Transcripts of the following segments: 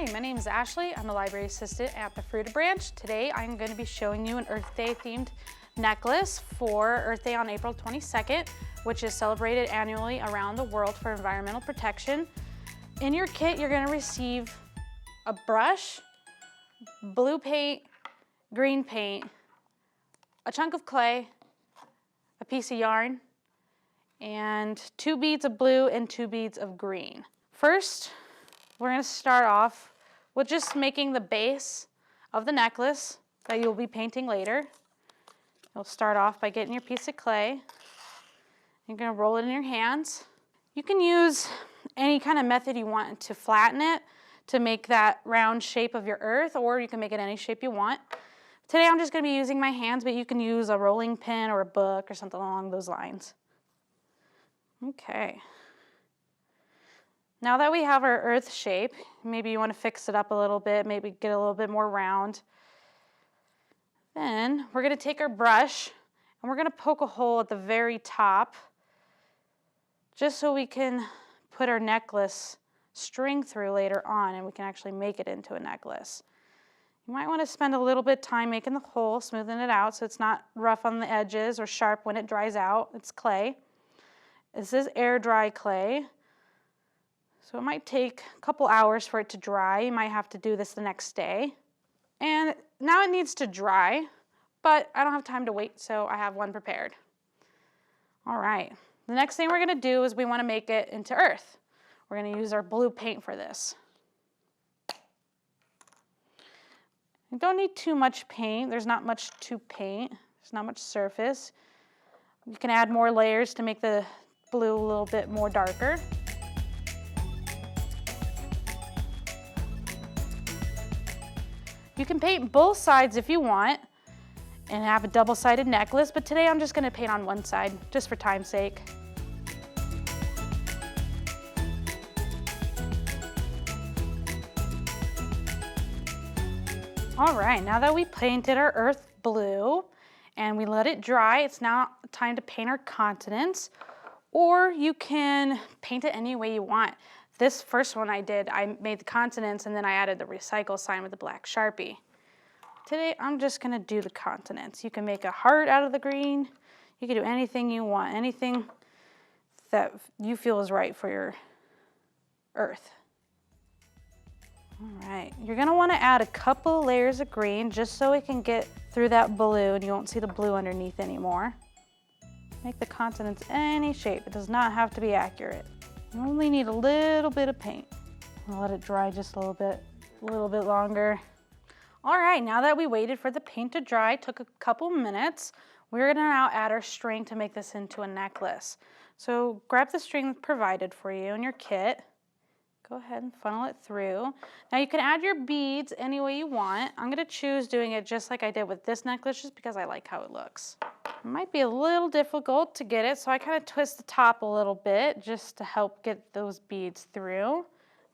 Hi, my name is Ashley. I'm a library assistant at the Fruita Branch. Today I'm going to be showing you an Earth Day themed necklace for Earth Day on April 22nd, which is celebrated annually around the world for environmental protection. In your kit, you're going to receive a brush, blue paint, green paint, a chunk of clay, a piece of yarn, and 2 beads of blue and 2 beads of green. First, we're going to start off with just making the base of the necklace that you'll be painting later. You'll start off by getting your piece of clay. You're going to roll it in your hands. You can use any kind of method you want to flatten it to make that round shape of your earth, or you can make it any shape you want. Today I'm just going to be using my hands, but you can use a rolling pin or a book or something along those lines. Okay. Now that we have our earth shape, maybe you want to fix it up a little bit, maybe get a little bit more round. Then we're going to take our brush and we're going to poke a hole at the very top just so we can put our necklace string through later on and we can actually make it into a necklace. You might want to spend a little bit of time making the hole, smoothing it out so it's not rough on the edges or sharp when it dries out. It's clay. This is air dry clay. So it might take a couple hours for it to dry. You might have to do this the next day. And now it needs to dry, but I don't have time to wait, so I have one prepared. All right, the next thing we're gonna do is we wanna make it into earth. We're gonna use our blue paint for this. You don't need too much paint. There's not much to paint. There's not much surface. You can add more layers to make the blue a little bit more darker. You can paint both sides if you want and have a double-sided necklace, but today I'm just going to paint on one side, just for time's sake. All right, now that we painted our earth blue and we let it dry, it's now time to paint our continents, or you can paint it any way you want. This first one I did, I made the continents and then I added the recycle sign with the black Sharpie. Today I'm just gonna do the continents. You can make a heart out of the green. You can do anything you want, anything that you feel is right for your earth. All right, you're gonna wanna add a couple layers of green just so it can get through that blue and you won't see the blue underneath anymore. Make the continents any shape. It does not have to be accurate. You only need a little bit of paint. I'll let it dry just a little bit longer. All right, now that we waited for the paint to dry, took a couple minutes, we're gonna now add our string to make this into a necklace. So grab the string provided for you in your kit. Go ahead and funnel it through. Now you can add your beads any way you want. I'm gonna choose doing it just like I did with this necklace just because I like how it looks. It might be a little difficult to get it, so I kind of twist the top a little bit just to help get those beads through.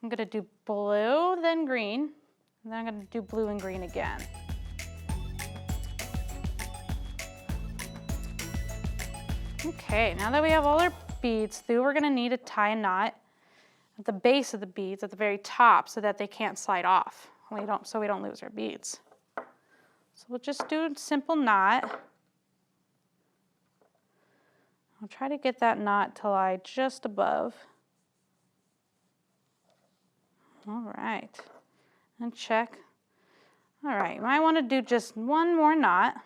I'm gonna do blue, then green, and then I'm gonna do blue and green again. Okay, now that we have all our beads through, we're gonna need to tie a knot at the base of the beads at the very top so that they can't slide off. So we don't lose our beads. So we'll just do a simple knot. I'll try to get that knot to lie just above. All right, and check. All right, you might want to do just one more knot.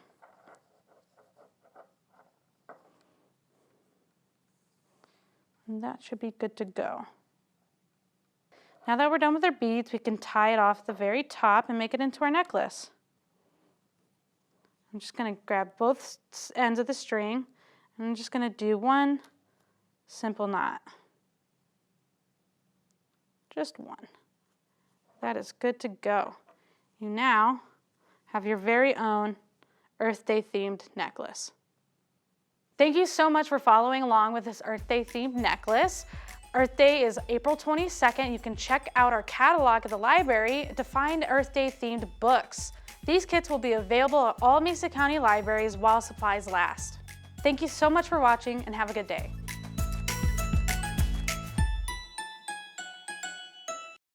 And that should be good to go. Now that we're done with our beads, we can tie it off the very top and make it into our necklace. I'm just going to grab both ends of the string. I'm just going to do one simple knot. Just one. That is good to go. You now have your very own Earth Day themed necklace. Thank you so much for following along with this Earth Day themed necklace. Earth Day is April 22nd. You can check out our catalog at the library to find Earth Day themed books. These kits will be available at all Mesa County libraries while supplies last. Thank you so much for watching and have a good day.